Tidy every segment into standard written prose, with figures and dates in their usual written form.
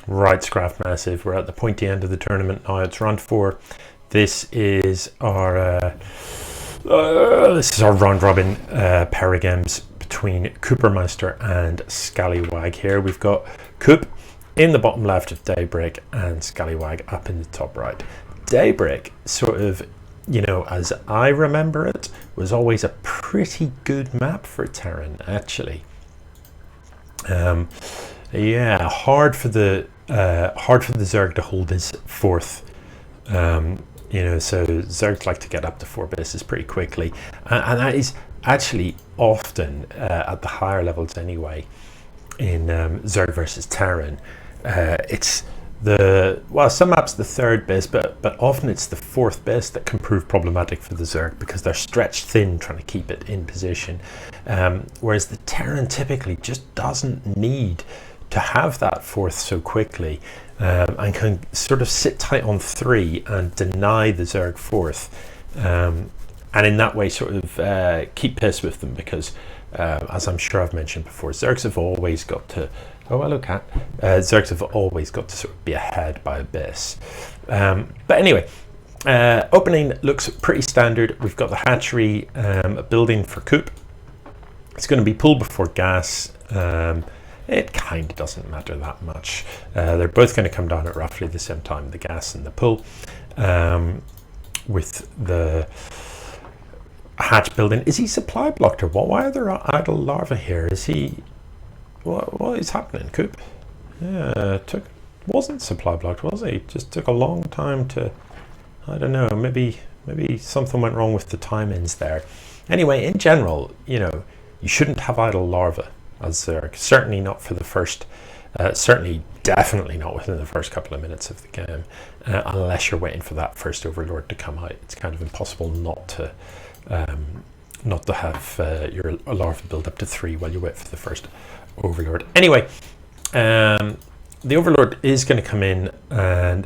Right, Scraft Massive, we're at the pointy end of the tournament now. It's round 4. This is our round robin pair of games between Kupermeister and Scallywag. Here we've got Coop in the bottom left of Daybreak and Scallywag up in the top right. Daybreak, sort of, you know, as I remember it, was always a pretty good map for Terran, actually. Yeah, hard for the Zerg to hold his fourth. You know, so Zergs like to get up to 4 bases pretty quickly, and that is actually often at the higher levels anyway. In Zerg versus Terran, it's some maps the 3rd base, but often it's the 4th base that can prove problematic for the Zerg because they're stretched thin trying to keep it in position, whereas the Terran typically just doesn't need to have that 4th so quickly, and can sort of sit tight on 3 and deny the Zerg 4th, and in that way sort of keep pace with them, because as I'm sure I've mentioned before, Zergs have always got to Zergs have always got to sort of be ahead by a base. But anyway, opening looks pretty standard. We've got the hatchery building for Coop. It's going to be pulled before gas. It kind of doesn't matter that much. They're both going to come down at roughly the same time, the gas and the pull. With the hatch building, is he supply blocked or what? Why are there idle larvae here? Is he... What is happening, Coop? Yeah, wasn't supply blocked, was he? Just took a long time to... I don't know, maybe something went wrong with the timings there. Anyway, in general, you know, you shouldn't have idle larvae as Zerg. Certainly not for the first, definitely not within the first couple of minutes of the game, unless you're waiting for that first Overlord to come out. It's kind of impossible not to have your larva build up to 3 while you wait for the first Overlord. Anyway, the Overlord is going to come in and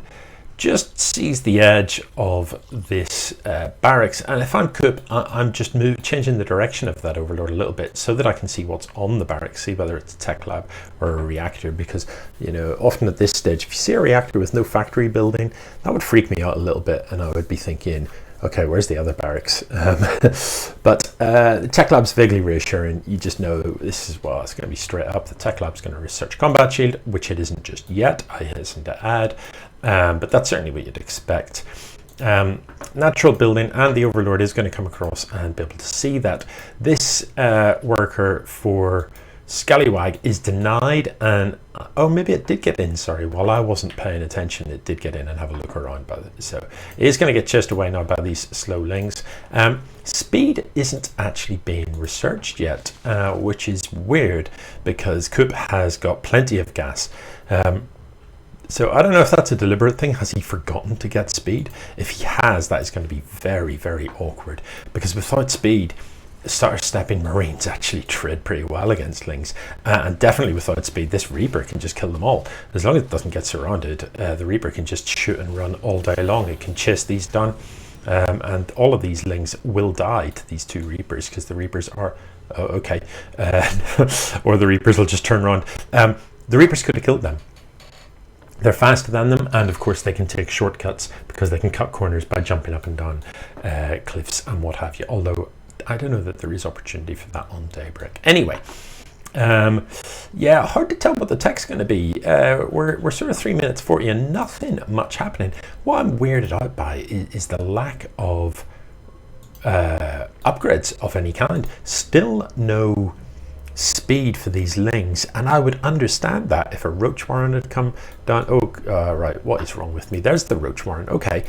just seize the edge of this barracks, and if I'm Coop, I'm just changing the direction of that Overlord a little bit so that I can see what's on the barracks, see whether it's a tech lab or a reactor, because, you know, often at this stage, if you see a reactor with no factory building, that would freak me out a little bit, and I would be thinking, okay, where's the other barracks? But the tech lab's vaguely reassuring. You just know this is, well, it's going to be straight up. The tech lab's going to research combat shield, which it isn't just yet, I hasten to add. But that's certainly what you'd expect. Natural building, and the Overlord is going to come across and be able to see that this worker for Scallywag is denied, and oh, maybe it did get in, sorry, while I wasn't paying attention, it did get in and have a look around so it is going to get chased away now by these slowlings. Speed isn't actually being researched yet, which is weird because Coop has got plenty of gas. So I don't know if that's a deliberate thing. Has he forgotten to get speed? If he has, that is going to be very, very awkward, because without speed, starter stepping Marines actually tread pretty well against Lings, and definitely without speed, this Reaper can just kill them all. As long as it doesn't get surrounded, the Reaper can just shoot and run all day long. It can chase these down, and all of these Lings will die to these 2 Reapers, because the Reapers are... Oh, okay. Or the Reapers will just turn around. The Reapers could have killed them. They're faster than them, and of course they can take shortcuts because they can cut corners by jumping up and down cliffs and what have you, although I don't know that there is opportunity for that on Daybreak. Anyway, yeah, hard to tell what the tech's going to be. We're sort of 3 minutes 40 and nothing much happening. What I'm weirded out by is the lack of upgrades of any kind. Still no speed for these Lings, and I would understand that if a Roach Warren had come down. Right, what is wrong with me? There's the Roach Warren. Okay,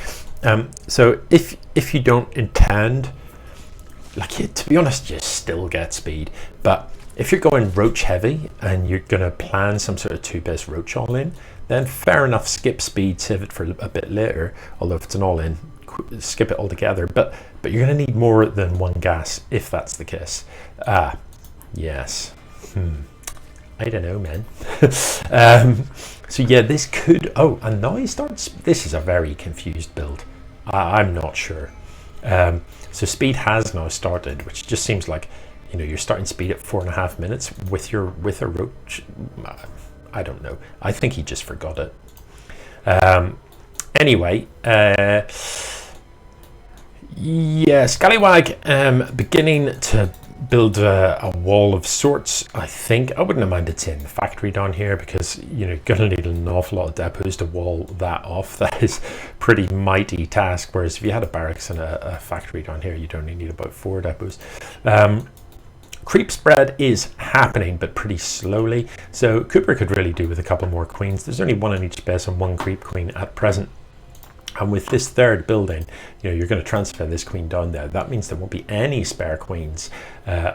so if you don't intend, like, to be honest, you still get speed, but if you're going Roach heavy and you're going to plan some sort of 2-base Roach all-in, then fair enough, skip speed, save it for a bit later, although if it's an all-in, skip it altogether, but you're going to need more than 1 gas if that's the case. Yes. I don't know, man. So yeah, this could... Oh, and now he starts... This is a very confused build. I'm not sure. So speed has now started, which just seems like, you know, you're starting speed at 4.5 minutes with a Roach. I don't know. I think he just forgot it. Anyway, yeah, Scallywag beginning to build a wall of sorts. I think I wouldn't have minded seeing the factory down here, because you're gonna need an awful lot of depots to wall that off. That is pretty mighty task, whereas if you had a barracks and a factory down here, you'd only need about 4 depots. Creep spread is happening, but pretty slowly, so Cooper could really do with a couple more queens. There's only 1 in each base and 1 creep queen at present. And with this third building, you're going to transfer this queen down there. That means there won't be any spare queens,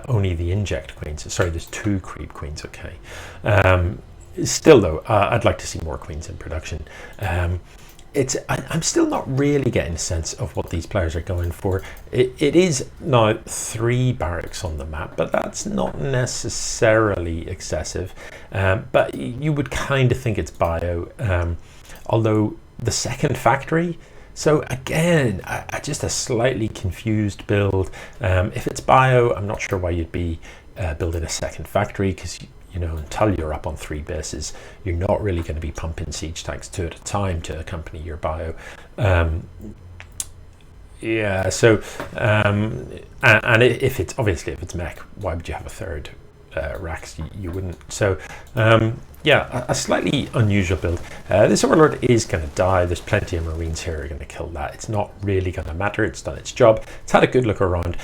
only the inject queens. Sorry, there's 2 creep queens, okay. Still though, I'd like to see more queens in production. I'm still not really getting a sense of what these players are going for. It is now 3 barracks on the map, but that's not necessarily excessive. But you would kind of think it's bio, although the second factory. So again, just a slightly confused build. If it's bio, I'm not sure why you'd be building a second factory, because until you're up on 3 bases, you're not really going to be pumping siege tanks 2 at a time to accompany your bio. Yeah, so and if it's mech, why would you have a third racks? You wouldn't. So yeah, a slightly unusual build. This Overlord is going to die. There's plenty of Marines here who are going to kill that. It's not really going to matter. It's done its job. It's had a good look around.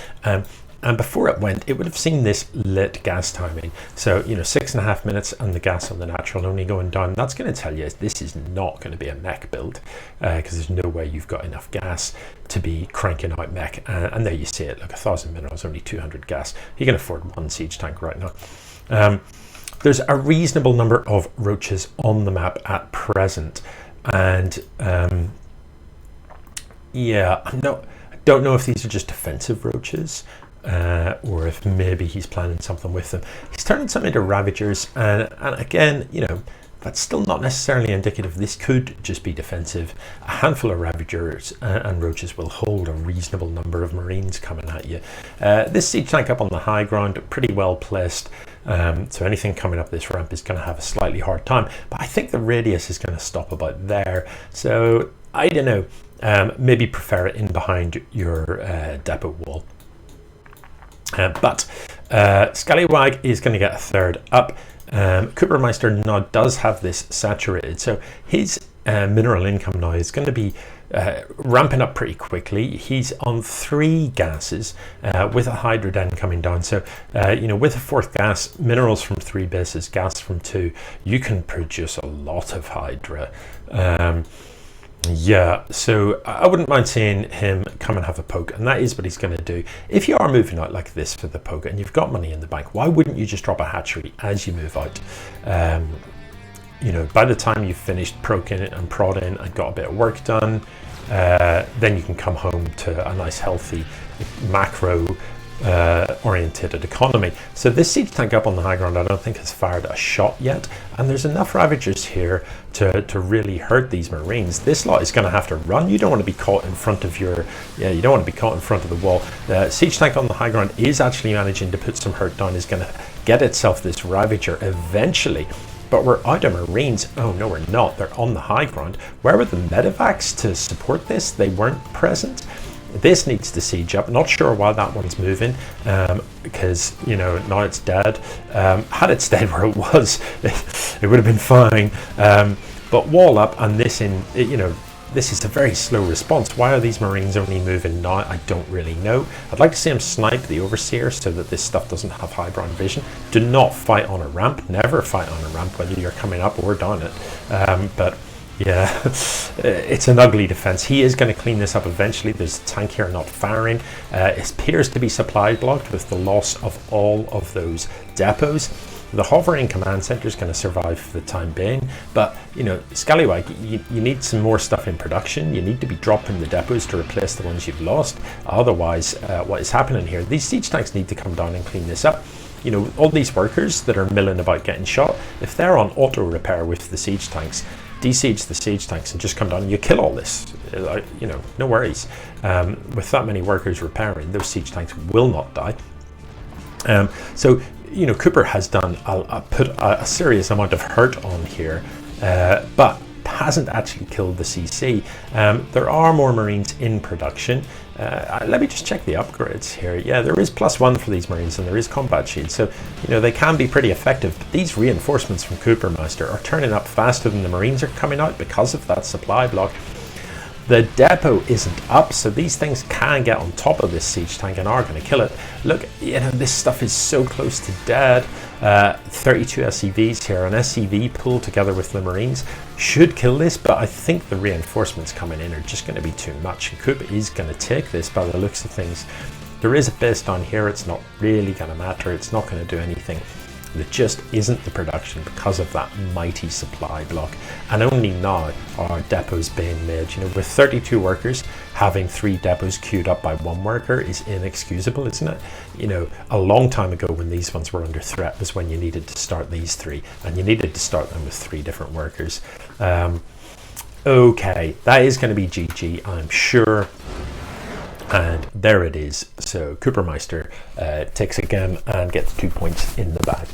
And before it went, it would have seen this lit gas timing. So, 6.5 minutes and the gas on the natural only going down. That's going to tell you this is not going to be a mech build, because there's no way you've got enough gas to be cranking out mech. And there you see it. Look, 1,000 minerals, only 200 gas. You can afford 1 siege tank right now. There's a reasonable number of roaches on the map at present. And yeah, I don't know if these are just defensive roaches, or if maybe he's planning something with them. He's turning some into Ravagers, and again, that's still not necessarily indicative. This could just be defensive. A handful of Ravagers and Roaches will hold a reasonable number of Marines coming at you. This siege tank up on the high ground, pretty well placed, so anything coming up this ramp is going to have a slightly hard time, but I think the radius is going to stop about there, so I don't know, maybe prefer it in behind your depot wall. But Scallywag is going to get a third up. Kupermeister now does have this saturated, so his mineral income now is going to be ramping up pretty quickly. He's on 3 gases with a Hydra den coming down. So, with a 4th gas, minerals from 3 bases, gas from 2, you can produce a lot of Hydra. Yeah, so I wouldn't mind seeing him come and have a poke, and that is what he's going to do. If you are moving out like this for the poke and you've got money in the bank, why wouldn't you just drop a hatchery as you move out? By the time you've finished proking and prodding and got a bit of work done, then you can come home to a nice healthy macro orientated economy. So this siege tank up on the high ground, I don't think has fired a shot yet, and there's enough Ravagers here to really hurt these Marines. This lot is going to have to run. You don't want to be caught in front of you don't want to be caught in front of the wall. The siege tank on the high ground is actually managing to put some hurt down, is going to get itself this Ravager eventually. But we're out of Marines. Oh no, we're not. They're on the high ground. Where were the medevacs to support this? They weren't present. This needs to siege up. Not sure why that one's moving, because now it's dead. Had it stayed where it was, it would have been fine. But wall up, and this is a very slow response. Why are these Marines only moving now? I don't really know. I'd like to see him snipe the Overseer so that this stuff doesn't have high ground vision. Do not fight on a ramp. Never fight on a ramp, whether you're coming up or down it. But yeah, it's an ugly defense. He is going to clean this up eventually. There's a tank here not firing. It appears to be supply blocked with the loss of all of those depots. The hovering command center is going to survive for the time being, but Scallywag, you need some more stuff in production. You need to be dropping the depots to replace the ones you've lost. Otherwise, what is happening here, these siege tanks need to come down and clean this up. All these workers that are milling about getting shot, if they're on auto repair with the siege tanks, de-siege the siege tanks and just come down and you kill all this. No worries. With that many workers repairing, those siege tanks will not die. So you know, Cooper has done put a serious amount of hurt on here, but hasn't actually killed the CC. There are more Marines in production. Let me just check the upgrades here. Yeah, there is +1 for these Marines, and there is combat shield, so you know they can be pretty effective. But these reinforcements from Kupermeister are turning up faster than the Marines are coming out because of that supply block. The depot isn't up, so these things can get on top of this siege tank and are going to kill it. Look, you know, this stuff is so close to dead. 32 SCVs here. An SCV pulled together with the Marines should kill this, but I think the reinforcements coming in are just going to be too much. And Coop is going to take this by the looks of things. There is a base down here. It's not really going to matter. It's not going to do anything. There just isn't the production because of that mighty supply block, and only now are depots being made. You know, with 32 workers, having 3 depots queued up by 1 worker is inexcusable, isn't it? You know, a long time ago when these ones were under threat was when you needed to start these 3, and you needed to start them with 3 different workers. Okay, that is going to be GG, I'm sure. And there it is. So Kupermeister takes again and gets 2 points in the bag.